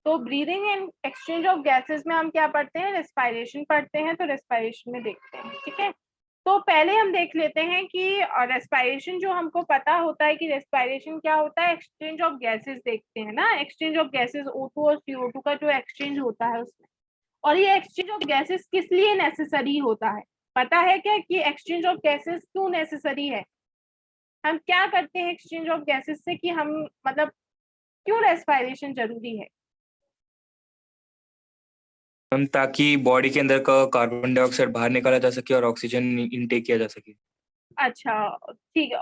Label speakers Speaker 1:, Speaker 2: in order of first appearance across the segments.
Speaker 1: तो breathing and exchange of gases में हम क्या पढ़ते हैं, रेस्पिरेशन पढ़ते हैं, तो रेस्पिरेशन में देखते हैं, ठीक है। तो पहले हम देख लेते हैं कि रेस्पिरेशन जो हमको पता होता है कि रेस्पिरेशन क्या होता है, एक्सचेंज ऑफ गैसेस देखते हैं ना, एक्सचेंज ऑफ गैसेस O2 और CO2 का जो एक्सचेंज होता है उसमें। और ये एक्सचेंज ऑफ गैसेस किस लिए नेसेसरी होता है, पता है क्या कि एक्सचेंज ऑफ गैसेस क्यों नेसेसरी है, हम क्या करते हैं एक्सचेंज ऑफ गैसेस से, कि हम मतलब क्यों रेस्पिरेशन जरूरी है।
Speaker 2: हम ताकि बॉडी के अंदर का कार्बन डाइऑक्साइड बाहर निकाला जा सके और ऑक्सीजन इनटेक किया जा सके।
Speaker 1: अच्छा ठीक है,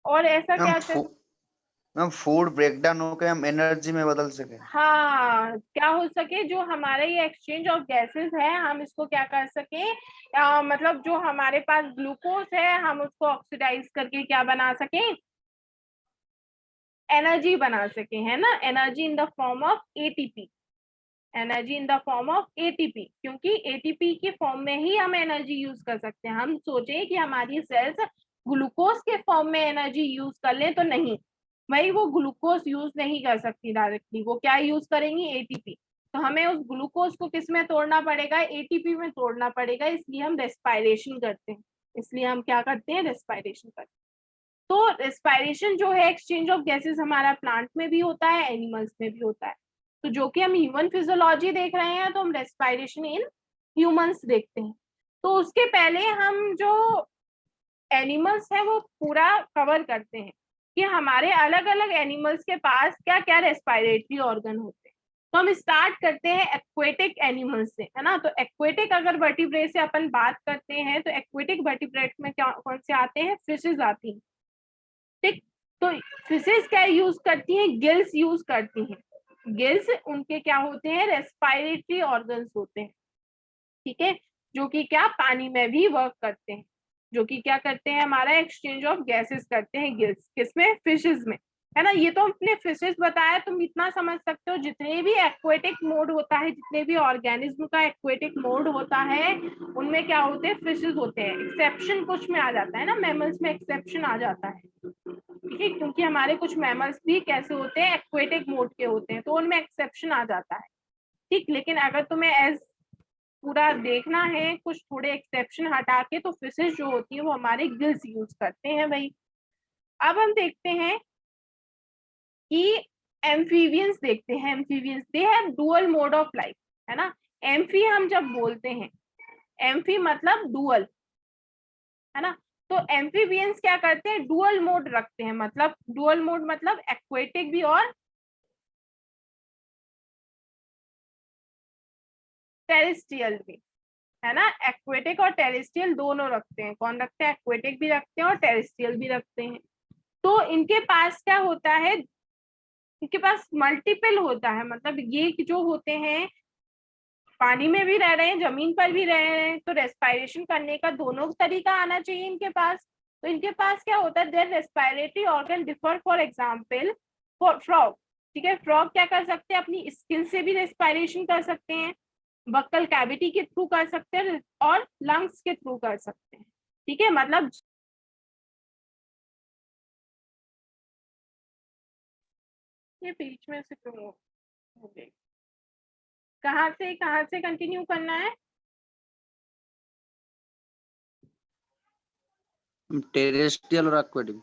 Speaker 1: और ऐसा क्या
Speaker 3: मैम फूड ब्रेक डाउन होकर हम एनर्जी में बदल सके।
Speaker 1: हाँ, क्या हो सके, जो हमारा ये एक्सचेंज ऑफ गैसेस है हम इसको क्या कर सके, मतलब जो हमारे पास ग्लूकोज है हम उसको ऑक्सीडाइज करके क्या बना सके, एनर्जी बना सके, है ना, energy in the form of ATP, energy in the form of ATP, क्योंकि एटीपी के फॉर्म में ही हम एनर्जी यूज कर सकते हैं। हम सोचें कि हमारी सेल्स ग्लूकोज के फॉर्म में एनर्जी यूज कर ले तो नहीं, भाई वो ग्लूकोज यूज नहीं कर सकती डायरेक्टली, वो क्या यूज करेंगी, एटीपी। तो हमें उस ग्लूकोज को किस में तोड़ना पड़ेगा, एटीपी में तोड़ना पड़ेगा, इसलिए हम रेस्पिरेशन करते हैं, इसलिए हम क्या करते हैं, रेस्पिरेशन करते हैं। तो रेस्पिरेशन जो है एक्सचेंज ऑफ गैसेस हमारा प्लांट में भी होता है, एनिमल्स में भी होता है। तो जो कि हम ह्यूमन फिजियोलॉजी देख रहे हैं तो हम रेस्पिरेशन इन ह्यूमंस देखते हैं। तो उसके पहले हम जो एनिमल्स हैं वो पूरा कवर करते हैं कि हमारे अलग अलग एनिमल्स के पास क्या क्या रेस्पिरेटरी ऑर्गन होते हैं। तो हम स्टार्ट करते हैं एक्वेटिक एनिमल्स से, है ना। तो एक्वेटिक अगर वर्टिब्रेट से अपन बात करते हैं तो एक्वेटिक वर्टिब्रेट में क्या कौन से आते हैं, फिशेज आती हैं, ठीक। तो फिशेज क्या यूज करती हैं, गिल्स यूज करती हैं, गिल्स उनके क्या होते हैं, रेस्पिरेटरी ऑर्गन्स होते हैं, ठीक है, जो कि क्या पानी में भी वर्क करते हैं, जो कि क्या करते हैं, हमारा एक्सचेंज ऑफ गैसेस करते हैं गिल्स, किसमें, फिशेज में, है ना। ये तो हमने फिशेज बताया, तुम इतना समझ सकते हो जितने भी एक्वेटिक मोड होता है, जितने भी ऑर्गेनिज्म का एक्वेटिक मोड होता है उनमें क्या होते हैं, फिशेज होते हैं। एक्सेप्शन कुछ में आ जाता है ना, मैमल्स में एक्सेप्शन आ जाता है, ठीक है, क्योंकि हमारे कुछ मैमल्स भी कैसे होते हैं, एक्वेटिक मोड के होते हैं, तो उनमें एक्सेप्शन आ जाता है, ठीक। लेकिन अगर तुम्हें एज पूरा देखना है, कुछ थोड़े एक्सेप्शन हटा के, तो फिशेज जो होती है वो हमारे गिल्स यूज करते हैं भाई। अब हम देखते हैं कि एम्फीबियंस देखते हैं, amphibians they have dual mode of life, है ना। एम्फी हम जब बोलते हैं, एम्फी मतलब डुअल, है ना। तो एम्फीबियंस क्या करते हैं, डुअल मोड रखते हैं, मतलब डुअल मोड मतलब एक्वेटिक भी और टेरेस्ट्रियल भी, है ना। एक्वेटिक और टेरेस्ट्रियल दोनों रखते हैं, कौन रखते हैं, एक्वेटिक भी रखते हैं और टेरेस्ट्रियल भी रखते हैं। तो इनके पास क्या होता है, इनके पास मल्टीपल होता है, मतलब ये जो होते हैं पानी में भी रह रहे हैं, जमीन पर भी रह रहे हैं, तो रेस्पिरेशन करने का दोनों तरीका आना चाहिए इनके पास। तो इनके पास क्या होता है, their respiratory organ differ, for example for frog, ठीक है, फ्रॉग क्या कर सकते हैं, अपनी स्किन से भी रेस्पिरेशन कर सकते हैं, बक्कल कैविटी के थ्रू कर सकते हैं और लंग्स के थ्रू कर सकते हैं, ठीक है। मतलब ये बीच में से क्यों हो गई, कहाँ से कंटिन्यू करना है,
Speaker 3: टेरेस्ट्रियल और एक्वेटिक।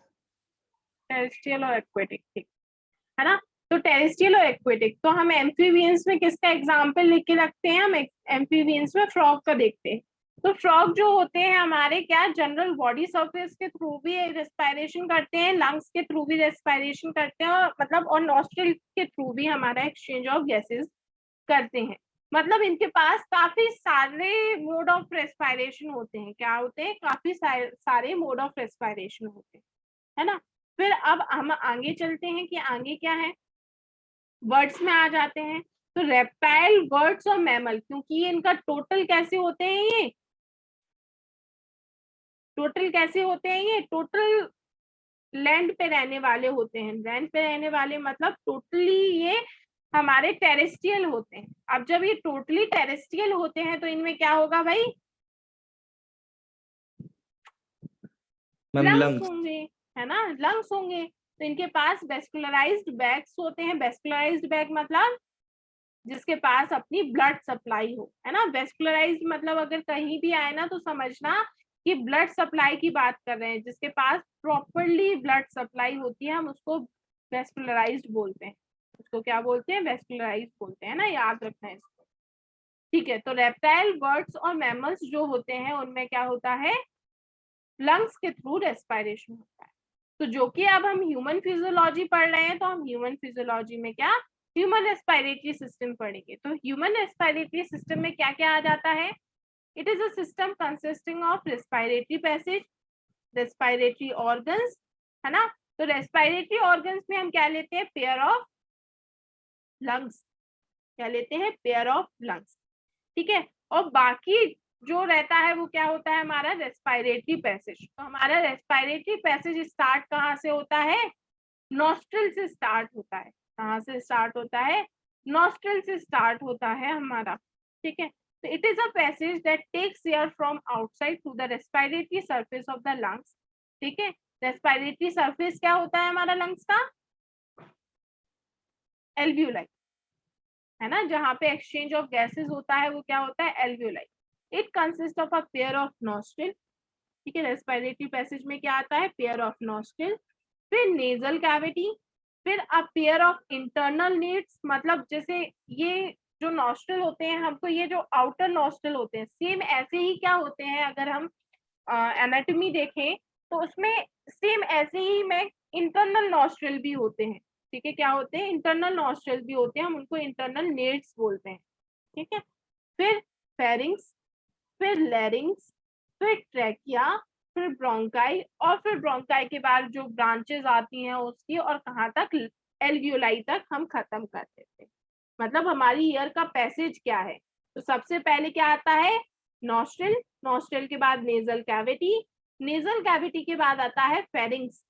Speaker 1: टेरेस्ट्रियल और एक्वेटिक, ठीक है ना। तो टेरेस्ट्रियल और एक्वेटिक, तो हम एम्फीबियंस में किसका एग्जांपल लिख के रखते हैं, हम एम्फीबियंस में फ्रॉग का देखते हैं। तो फ्रॉग जो होते हैं हमारे क्या, जनरल बॉडी सरफेस के थ्रू भी रेस्पिरेशन करते हैं, लंग्स के थ्रू भी रेस्पिरेशन करते हैं, और मतलब और नॉस्ट्रिल के थ्रू भी हमारा एक्सचेंज ऑफ गैसेस करते हैं। मतलब इनके पास काफी सारे मोड ऑफ रेस्पिरेशन होते हैं, क्या होते हैं, काफी सारे मोड ऑफ रेस्पिरेशन होते हैं, है ना। फिर अब हम आगे चलते हैं कि आगे क्या है, वर्ड्स में आ जाते हैं। तो रेप्टाइल, बर्ड्स और मैमल, क्योंकि ये इनका टोटल कैसे होते हैं, ये टोटल कैसे होते हैं, ये टोटल लैंड पे रहने वाले होते हैं, लैंड पे रहने वाले मतलब टोटली ये हमारे टेरेस्ट्रियल होते हैं। अब जब ये टोटली टेरेस्ट्रियल होते हैं तो इनमें क्या होगा भाई, लंग्स होंगे, है ना, लंग्स होंगे। तो इनके पास वेस्कुलराइज्ड बैग्स होते हैं, वेस्कुलराइज्ड बैग मतलब जिसके पास अपनी ब्लड सप्लाई हो, है ना। वेस्कुलराइज्ड मतलब अगर कहीं भी आए ना तो समझना कि ब्लड सप्लाई की बात कर रहे हैं, जिसके पास प्रॉपरली ब्लड सप्लाई होती है हम उसको वेस्कुलराइज्ड बोलते हैं। उसको क्या बोलते हैं? वेस्कुलराइज्ड बोलते हैं ना, याद रखना है इसको। ठीक है, तो रेप्टाइल, बर्ड्स और मैमल्स जो होते हैं उनमें क्या होता है? लंग्स के थ्रू रेस्पिरेशन होता है। तो जो कि अब हम ह्यूमन फिजियोलॉजी पढ़ रहे हैं, तो हम ह्यूमन फिजियोलॉजी में क्या ह्यूमन रेस्पिरेटरी सिस्टम पढ़ेंगे। तो ह्यूमन रेस्पिरेटरी सिस्टम में क्या क्या आ जाता है? It is a system consisting of respiratory passage, respiratory organs, है ना। तो रेस्पिरेटरी ऑर्गन्स में हम क्या लेते हैं? Pair of lungs. क्या लेते हैं? Pair of lungs. ठीक है, और बाकी जो रहता है वो क्या होता है? हमारा रेस्पिरेटरी पैसेज। तो हमारा रेस्पिरेटरी पैसेज स्टार्ट कहाँ से होता है? नॉस्ट्रिल से स्टार्ट होता है। कहाँ से स्टार्ट होता है? नॉस्ट्रिल से स्टार्ट होता है हमारा। ठीक है, तो it is a passage that takes air from outside to the respiratory surface of the lungs. ठीक है, रेस्पिरेटरी सरफेस क्या होता है हमारा लंग्स का? एल्वियोलाई, है ना, जहाँ पे एक्सचेंज ऑफ गैसेस होता है वो क्या होता है? Alveoli. It consist of a pair of nostril. ठीक है, रेस्पिरेटरी पैसेज में क्या आता है? पेयर ऑफ नॉस्ट्रिल, फिर नेजल कैविटी, फिर a pair of internal needs. मतलब जैसे ये जो नॉस्ट्रिल होते हैं, हमको ये जो आउटर नॉस्ट्रिल होते हैं सेम ऐसे ही क्या होते हैं, अगर हम एनाटॉमी देखें तो उसमें सेम ऐसे ही में इंटरनल नॉस्ट्रिल भी होते हैं। ठीक है, क्या होते हैं? इंटरनल नॉस्ट्रिल भी होते हैं, हम उनको इंटरनल नीड्स बोलते हैं। ठीक है, फिर फेरिंग्स, फिर लैरिंग्स, फिर ट्रैकिया, फिर ब्रोंकाई, और फिर ब्रोंकाई के बाद जो ब्रांचेस आती हैं उसकी, और कहाँ तक? एल्वियोलाई तक हम खत्म कर देते हैं। मतलब हमारी ईयर का पैसेज क्या है? तो सबसे पहले क्या आता है? नॉस्ट्रिल, नॉस्ट्रिल के बाद नेजल कैविटी, नेजल कैविटी के बाद आता है फेरिंग्स,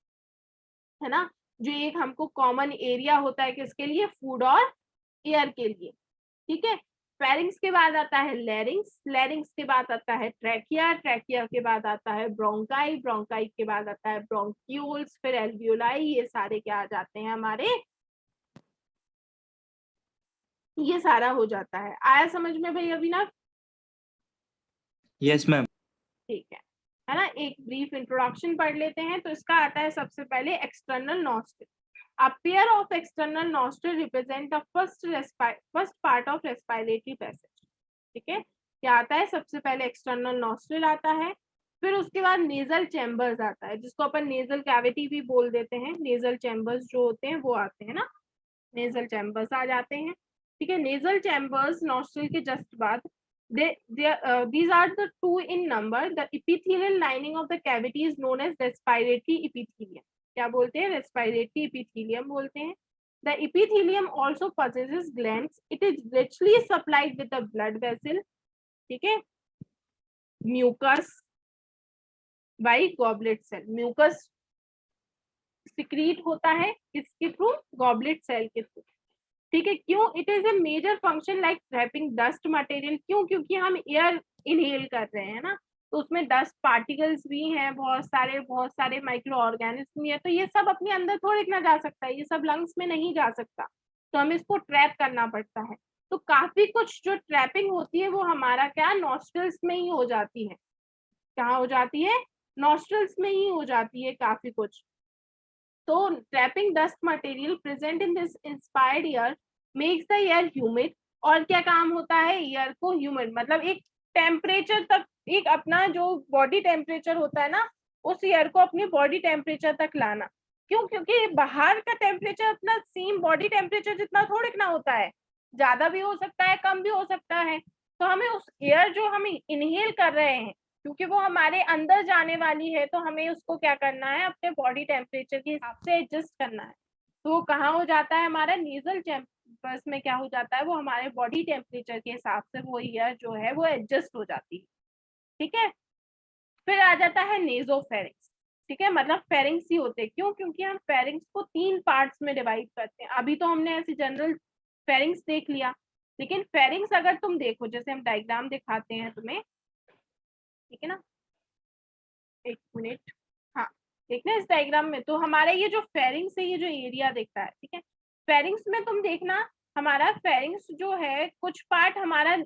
Speaker 1: है ना, जो एक हमको कॉमन एरिया होता है किसके लिए? फूड और एयर के लिए। ठीक है, फेरिंग्स के बाद आता है लैरिंग्स, लैरिंग्स के बाद आता है ट्रैकिया, ट्रैकिया के बाद आता है ब्रोंकाई, ब्रोंकाई के बाद आता है ब्रोंक्यूल्स, फिर एल्वियोलाई। ये सारे क्या आ जाते हैं हमारे? ये सारा हो जाता है। आया समझ में भाई अविनाश?
Speaker 2: Yes ma'am.
Speaker 1: ठीक है ना, एक ब्रीफ इंट्रोडक्शन पढ़ लेते हैं। तो इसका आता है सबसे पहले external nostril. A pair of external nostril represent the first part of respiratory passage. ठीक है, क्या आता है? सबसे पहले एक्सटर्नल नॉस्ट्रिल आता है, फिर उसके बाद नेजल चैम्बर्स आता है, जिसको अपन नेजल कैविटी भी बोल देते हैं। नेजल चैम्बर्स जो होते हैं वो आते हैं ना, नेजल चैम्बर्स आ जाते हैं। ठीक है, नेजल चैम्बर्स नॉस्ट्रिल के जस्ट बाद, these are the two in number. The epithelial lining of the cavity is known as respiratory epithelium. क्या बोलते हैं? रेस्पिरेटरी इपिथेलियम बोलते हैं। The epithelium also possesses glands. It is richly supplied with a blood vessel. ठीक है, mucus by goblet cell. Mucus secrete होता है किसके थ्रू? गॉबलेट सेल के थ्रू। ठीक है, क्यों? It is a major function like trapping dust material. क्यों? क्योंकि हम एयर इनहेल कर रहे हैं ना, तो उसमें डस्ट पार्टिकल्स भी हैं, बहुत सारे माइक्रो ऑर्गेनिज्म भी है, तो ये सब अपने अंदर थोड़ी ना जा सकता है, ये सब लंग्स में नहीं जा सकता, तो हमें इसको ट्रैप करना पड़ता है। तो काफी कुछ जो ट्रैपिंग होती है वो हमारा क्या नॉस्ट्रल्स में ही हो जाती है। कहाँ हो जाती है? नॉस्ट्रल्स में ही हो जाती है काफी कुछ। तो trapping dust material present in this inspired air makes the air humid. और क्या काम होता है एयर को ह्यूमिड? मतलब एक टेम्परेचर तक, एक अपना जो बॉडी टेम्परेचर होता है ना, उस एयर को अपनी बॉडी टेम्परेचर तक लाना। क्यों? क्योंकि बाहर का टेम्परेचर अपना सेम बॉडी टेम्परेचर जितना थोड़ी ना होता है, ज्यादा भी हो सकता है, कम भी हो सकता है। तो हमें उस एयर जो हम इनहेल कर रहे हैं, क्योंकि वो हमारे अंदर जाने वाली है, तो हमें उसको क्या करना है? अपने बॉडी टेम्परेचर के हिसाब से एडजस्ट करना है। तो वो कहाँ हो जाता है? हमारा नेजल चैम्बर्स में क्या हो जाता है? वो हमारे बॉडी टेम्परेचर के हिसाब से वो एयर जो है वो एडजस्ट हो जाती है। ठीक है, फिर आ जाता है नेजोफेरिंग्स। ठीक है, मतलब फेरिंग्स ही होते हैं। क्यों? क्योंकि हम फेरिंग्स को 3 पार्ट्स में डिवाइड करते हैं। अभी तो हमने ऐसे जनरल फेरिंग्स देख लिया, लेकिन फेरिंग्स अगर तुम देखो, जैसे हम डायग्राम दिखाते हैं तुम्हें, ठीक है ना, एक मिनट, हाँ, देखना इस डायग्राम में, तो हमारा ये जो फेरिंग्स है, ये जो एरिया दिखता है, ठीक है, फेरिंग्स में तुम देखना हमारा फेरिंग्स जो है, कुछ पार्ट हमारा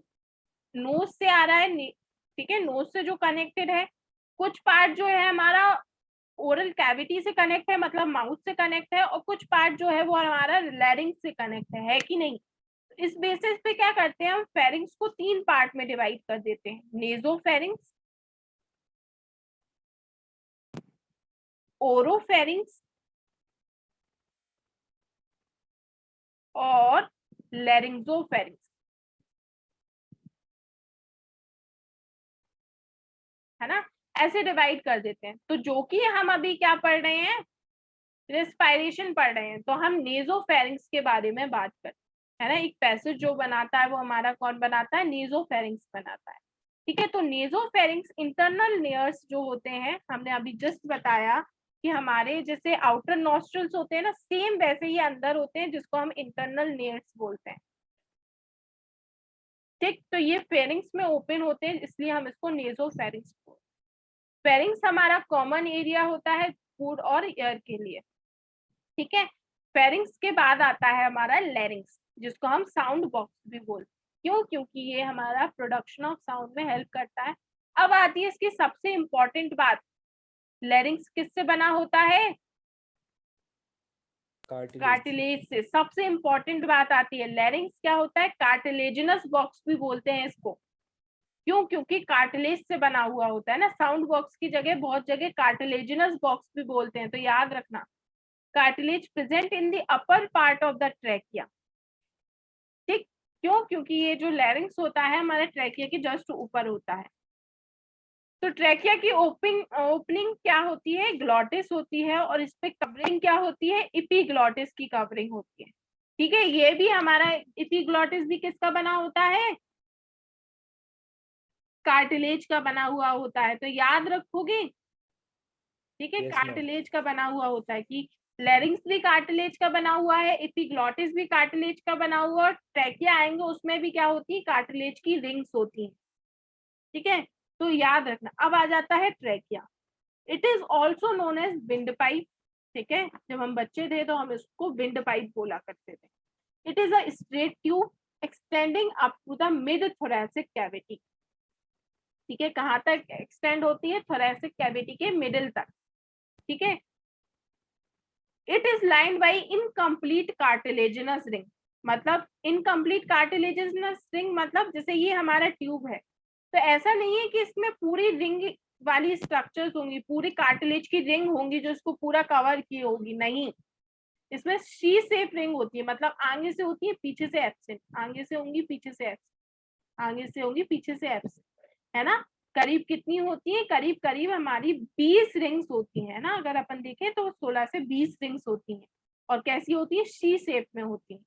Speaker 1: नोज से आ रहा है, ठीक है, नोज से जो कनेक्टेड है, कुछ पार्ट जो है हमारा ओरल कैविटी से कनेक्ट है, मतलब माउथ से कनेक्ट है, और कुछ पार्ट जो है वो हमारा लैरिंग्स से कनेक्ट है कि नहीं। इस बेसिस पे क्या करते हैं, हम फेरिंग्स को 3 पार्ट में डिवाइड कर देते हैं, नेजोफेरिंग्स, ओरोफेरिंग्स और लैरिंगोफेरिंग्स, है ना, ऐसे डिवाइड कर देते हैं। तो जो कि हम अभी क्या पढ़ रहे हैं, रेस्पिरेशन पढ़ रहे हैं, तो हम नेजोफेरिंग्स के बारे में बात करते हैं, है ना। एक पैसेज जो बनाता है वो हमारा कौन बनाता है, नेजोफेरिंग्स बनाता है, ठीक है। तो नेजोफेरिंग्स इंटरनल लेयर्स जो होते हैं, हमने अभी जस्ट बताया कि हमारे जैसे आउटर नॉस्ट्रल्स होते हैं ना, सेम वैसे ही अंदर होते हैं, जिसको हम इंटरनल लेयर्स बोलते हैं, ठीक। तो ये फेरिंग्स में ओपन होते हैं, इसलिए हम इसको नेजोफेरिंग्स बोलते हैं। फेरिंग्स हमारा कॉमन एरिया होता है फूड और एयर के लिए, ठीक है। फेरिंग्स के बाद आता है हमारा लैरिंग्स, जिसको हम साउंड बॉक्स भी बोलते हैं। क्यों? क्योंकि ये हमारा प्रोडक्शन ऑफ साउंड में हेल्प करता है। अब आती है इसकी सबसे इंपॉर्टेंट बात, लैरिंग्स किससे बना होता है, कार्टिलेज से। सबसे इंपॉर्टेंट बात आती है, लैरिंग्स क्या होता है, कार्टिलेजिनस बॉक्स भी बोलते हैं इसको। क्यों? क्योंकि कार्टिलेज से बना हुआ होता है ना, साउंड बॉक्स की जगह बहुत जगह कार्टिलेजिनस बॉक्स भी बोलते हैं, तो याद रखना, cartilage present in the upper part of the trachea, ठीक। क्यों? क्योंकि ये जो लैरिंग्स होता है हमारे ट्रैकिया के जस्ट ऊपर होता है। तो ट्रैकिया की ओपनिंग क्या होती है, ग्लॉटिस होती है, और इस पे कवरिंग क्या होती है, एपिग्लॉटिस की कवरिंग होती है, ठीक है। ये भी हमारा एपिग्लॉटिस भी किसका बना होता है, कार्टिलेज का बना हुआ होता है, तो याद रखोगे, ठीक है। कार्टिलेज का बना हुआ होता है कि लैरिंग्स भी कार्टिलेज का बना हुआ है, एपिग्लॉटिस भी कार्टिलेज का बना हुआ, और ट्रैकिया आएंगे उसमें भी क्या होती है, कार्टिलेज की रिंग्स होती हैं, ठीक है। तो याद रखना। अब आ जाता है trachea, it is also known as windpipe, ठीक है। जब हम बच्चे थे तो हम इसको विंड पाइप बोला करते थे। It is a straight tube extending up to the mid thoracic cavity, ठीक है। कहाँ तक एक्सटेंड होती है, थोरैसिक कैविटी के मिडिल तक, ठीक है। It is lined by incomplete cartilaginous ring, मतलब इनकम्प्लीट कार्टिलेजिनस रिंग मतलब जैसे ये हमारा ट्यूब है, तो ऐसा नहीं है कि इसमें पूरी रिंग वाली स्ट्रक्चर्स होंगी, पूरी कार्टिलेज की रिंग होंगी जो इसको पूरा कवर की होगी, नहीं। इसमें शी शेप रिंग होती है, मतलब आगे से होती है पीछे से एब्सेंट, आगे से होंगी पीछे से एब्सेंट, आगे से होंगी पीछे से एब्सेंट, है ना। करीब कितनी होती है, करीब करीब हमारी 20 रिंग्स होती है ना, अगर अपन देखें तो 16 से 20 रिंग्स होती हैं, और कैसी होती है, शी शेप में होती है,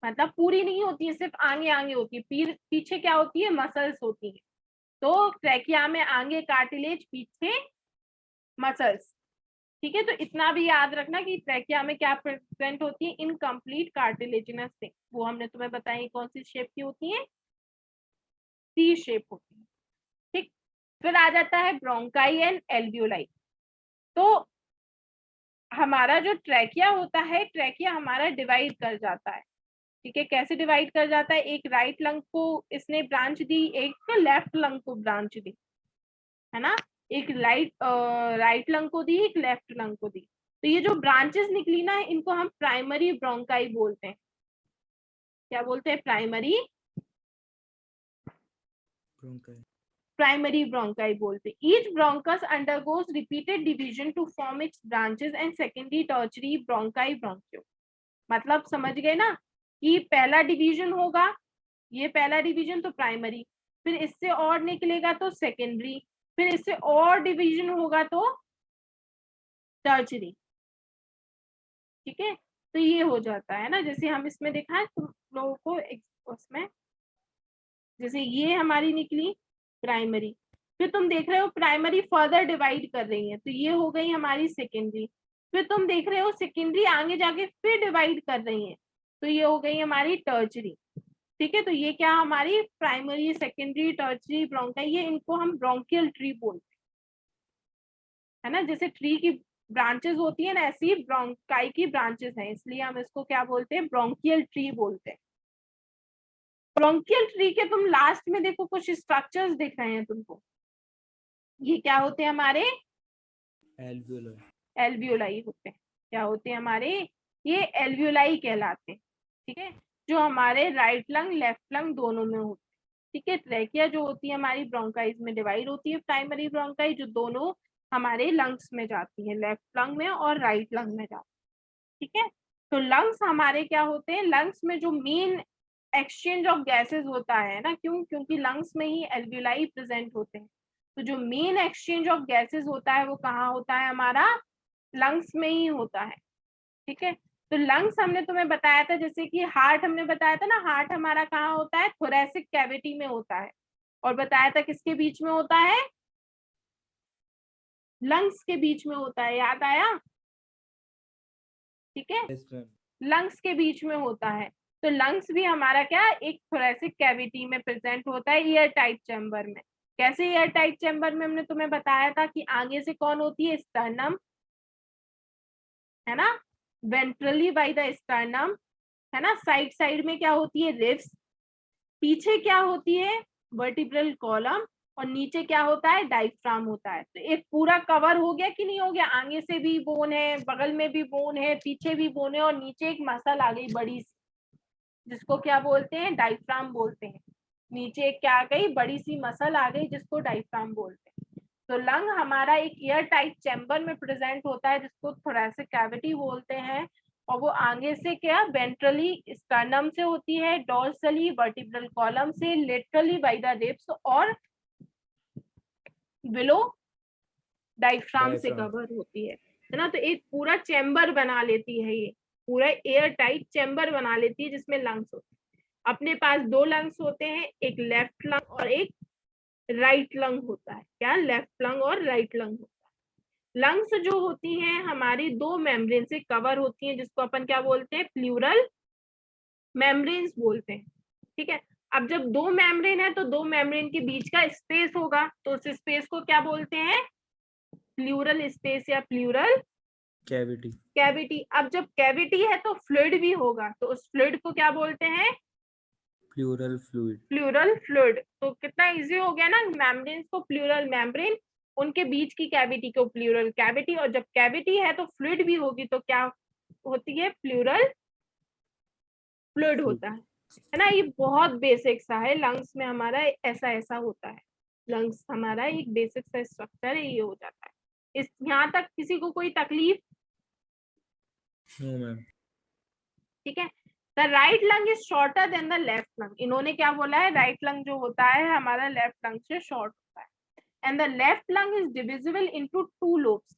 Speaker 1: मतलब पूरी नहीं होती है, सिर्फ आगे आगे होती है, पीछे क्या होती है, मसल्स होती है। तो ट्रैकिया में आगे कार्टिलेज, पीछे मसल्स, ठीक है। तो इतना भी याद रखना कि ट्रैकिया में क्या प्रेजेंट होती है, इनकम्प्लीट कार्टिलेजिनस रिंग, वो हमने तुम्हें बताई कौन सी शेप की होती है, सी शेप होती है, ठीक। फिर आ जाता है ब्रोंकाई एंड एल्वियोलाई। तो हमारा जो ट्रैकिया होता है, ट्रैकिया हमारा डिवाइड कर जाता है, ठीक है। कैसे डिवाइड कर जाता है, एक राइट लंग को इसने ब्रांच दी, एक लेफ्ट लंग को ब्रांच दी, है ना। एक राइट लंग को दी, एक लेफ्ट लंग को दी। तो ये जो ब्रांचेस निकली ना, इनको हम प्राइमरी ब्रोंकाई बोलते हैं। क्या बोलते हैं, प्राइमरी ब्रोंकाई बोलते हैं। Each bronchus undergoes repeated division to form its branches and secondary tertiary bronchi bronchiole, मतलब समझ गए ना, कि पहला डिवीजन होगा, ये पहला डिवीजन तो प्राइमरी, फिर इससे और निकलेगा तो सेकेंडरी, फिर इससे और डिवीजन होगा तो टर्शरी, ठीक है। तो ये हो जाता है ना, जैसे हम इसमें देखा है तुम लोगों को उसमें, जैसे ये हमारी निकली प्राइमरी, फिर तुम देख रहे हो प्राइमरी फर्दर डिवाइड कर रही है, तो ये हो गई हमारी सेकेंडरी, फिर तुम देख रहे हो सेकेंडरी आगे जाके फिर डिवाइड कर रही है, तो ये हो गई हमारी टर्शरी, ठीक है। तो ये क्या हमारी प्राइमरी, सेकेंडरी, टर्शरी, ब्रोंकाई, ये इनको हम ब्रोंकियल ट्री बोलते हैं, है ना। जैसे ट्री की ब्रांचेस होती है ना, ऐसी ब्रोंकाई की ब्रांचेस हैं, इसलिए हम इसको क्या बोलते हैं, ब्रोंकियल ट्री बोलते हैं। ब्रोंकियल ट्री के तुम लास्ट में देखो कुछ स्ट्रक्चर्स दिख रहे हैं तुमको, ये क्या होते हैं हमारे, एल्वियोलाई होते हैं। क्या होते हैं हमारे, ये एल्वियोलाई कहलाते हैं। ठीक है, जो हमारे राइट लंग लेफ्ट लंग दोनों में होते हैं। ठीक है, ट्रैकिया जो होती है हमारी ब्रोंकाइज में डिवाइड होती है, प्राइमरी ब्रोंकाई जो दोनों हमारे लंग्स में जाती है, लेफ्ट लंग में और राइट लंग में जाती है। ठीक है, तो लंग्स हमारे क्या होते हैं, लंग्स में जो मेन एक्सचेंज ऑफ गैसेस होता है ना, क्योंकि लंग्स में ही एल्वियोलाई प्रेजेंट होते हैं, तो जो मेन एक्सचेंज ऑफ गैसेस होता है वो कहाँ होता है, हमारा लंग्स में ही होता है। ठीक है, तो लंग्स हमने तुम्हें बताया था, जैसे कि हार्ट हमने बताया था ना, हार्ट हमारा कहाँ होता है, थोरैसिक कैविटी में होता है, और बताया था किसके बीच में होता है, लंग्स के बीच में होता है, याद आया। ठीक है, लंग्स के बीच में होता है, तो लंग्स भी हमारा क्या, एक थोरैसिक कैविटी में प्रेजेंट होता है, एयर टाइट चैम्बर में। कैसे एयर टाइट चैम्बर में, हमने तुम्हें बताया था कि आगे से कौन होती है, स्टर्नम, है ना, वेंट्रली बाय द स्टर्नम, है ना, साइड साइड में क्या होती है, रिब्स, पीछे क्या होती है, वर्टिब्रल कॉलम, और नीचे क्या होता है, डायफ्राम होता है। तो एक पूरा कवर हो गया कि नहीं हो गया, आगे से भी बोन है, बगल में भी बोन है, पीछे भी बोन है, और नीचे एक मसल आ गई बड़ी सी, जिसको क्या बोलते हैं, डायफ्राम बोलते हैं। नीचे एक क्या आ गई, बड़ी सी मसल आ गई, जिसको डायफ्राम बोलते हैं। तो लंग हमारा एक एयर टाइट चैम्बर में प्रेजेंट होता है, जिसको थोरैसिक कैविटी बोलते हैं, और वो आगे से क्या, वेंट्रली स्टर्नम से होती है, डॉर्सली वर्टिब्रल कॉलम से, लेटरली बाय द रिब्स, और बिलो डायफ्राम से कवर होती है ना। तो एक पूरा चैम्बर बना लेती है, ये पूरा एयर टाइट चैम्बर बना लेती है, जिसमें लंग्स होते हैं। अपने पास दो लंग्स होते हैं, एक लेफ्ट लंग और एक राइट लंग होता है। क्या, लेफ्ट लंग और राइट लंग होता है। लंग्स जो होती हैं हमारी दो मेम्ब्रेन से कवर होती हैं, जिसको अपन क्या बोलते हैं, प्लूरल मेम्ब्रेन्स बोलते हैं। ठीक है, अब जब दो मेम्ब्रेन है तो दो मेम्ब्रेन के बीच का स्पेस होगा, तो उस स्पेस को क्या बोलते हैं, प्लूरल स्पेस या प्लूरल कैविटी। अब जब कैविटी है तो फ्लूइड भी होगा, तो उस फ्लूइड को क्या बोलते हैं,
Speaker 4: प्लूरल
Speaker 1: फ्लूइड। तो कितना इजी हो गया ना, मेम्ब्रेन्स को प्लूरल मेम्ब्रेन, उनके बीच की कैविटी को प्लूरल कैविटी, और जब कैविटी है तो फ्लूइड भी होगी, तो क्या होती है, प्लूरल फ्लूइड होता है ना। ये बहुत बेसिक सा है, लंग्स में हमारा ऐसा होता है, लंग्स हमारा एक बेसिक सा स्ट्रक्चर है, ये हो जाता है। इस यहाँ तक किसी को कोई तकलीफ?
Speaker 4: No ma'am.
Speaker 1: ठीक है, the right lung is shorter than the left lung. इन्होंने क्या बोला है, राइट लंग जो होता है हमारा लेफ्ट लंग से शॉर्ट होता है, and the left lung is divisible into two lobes.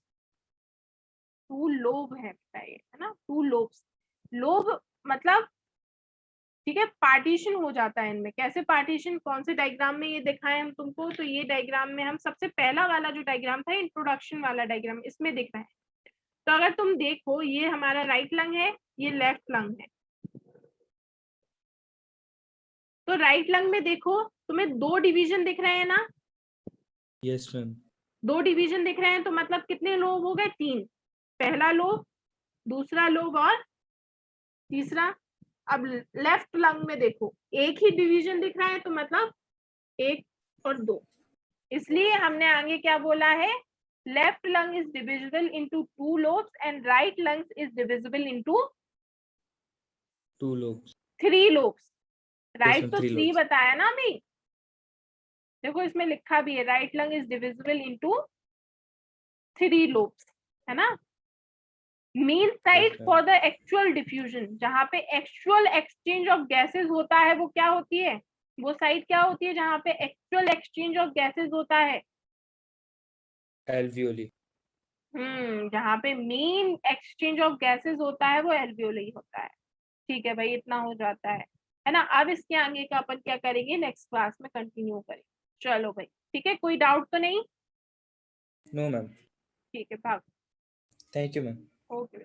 Speaker 1: Two lobe है ये, है ना, टू लोब्स। लोब मतलब, ठीक है, पार्टीशन हो जाता है इनमें। कैसे पार्टीशन, कौन से डायग्राम में ये दिखाएं हम तुमको, तो ये डायग्राम में हम सबसे पहला वाला जो डायग्राम था, इंट्रोडक्शन वाला डायग्राम, इसमें दिख रहा है। तो अगर तुम देखो, ये हमारा राइट लंग है, ये लेफ्ट लंग है। तो राइट लंग में देखो, तुम्हें दो डिवीजन दिख रहे हैं ना,
Speaker 4: यस मैम।
Speaker 1: दो डिवीजन दिख रहे हैं, तो मतलब कितने लोब हो गए, तीन। पहला लोब, दूसरा लोब और तीसरा। अब लेफ्ट लंग में देखो, एक ही डिवीजन दिख रहा है, तो मतलब एक और दो, इसलिए हमने आगे क्या बोला है, left lung is divisible into two lobes and right lung is divisible into
Speaker 4: two lobes.
Speaker 1: Three lobes. Right
Speaker 4: ma'am,
Speaker 1: तो
Speaker 4: three
Speaker 1: थ्री
Speaker 4: lobes.
Speaker 1: बताया ना अभी, देखो इसमें लिखा भी है, right lung is divisible into three lobes, है ना। Main site
Speaker 4: ma'am.
Speaker 1: For the actual diffusion, जहाँ पे एक्चुअल एक्सचेंज ऑफ गैसेस होता है, वो क्या होती है, वो साइट क्या होती है जहाँ पे एक्चुअल एक्सचेंज ऑफ गैसेस होता है,
Speaker 4: Alveoli.
Speaker 1: जहाँ पे मेन एक्सचेंज ऑफ गैसेस होता है, वो एल्वियोली होता है। ठीक है भाई, इतना हो जाता है ना। अब इसके आगे का अपन क्या करेंगे, नेक्स्ट क्लास में कंटिन्यू करेंगे। चलो भाई, ठीक है, कोई डाउट तो नहीं?
Speaker 4: No ma'am.
Speaker 1: ठीक है, भाग।
Speaker 4: Thank you ma'am.
Speaker 1: ओके।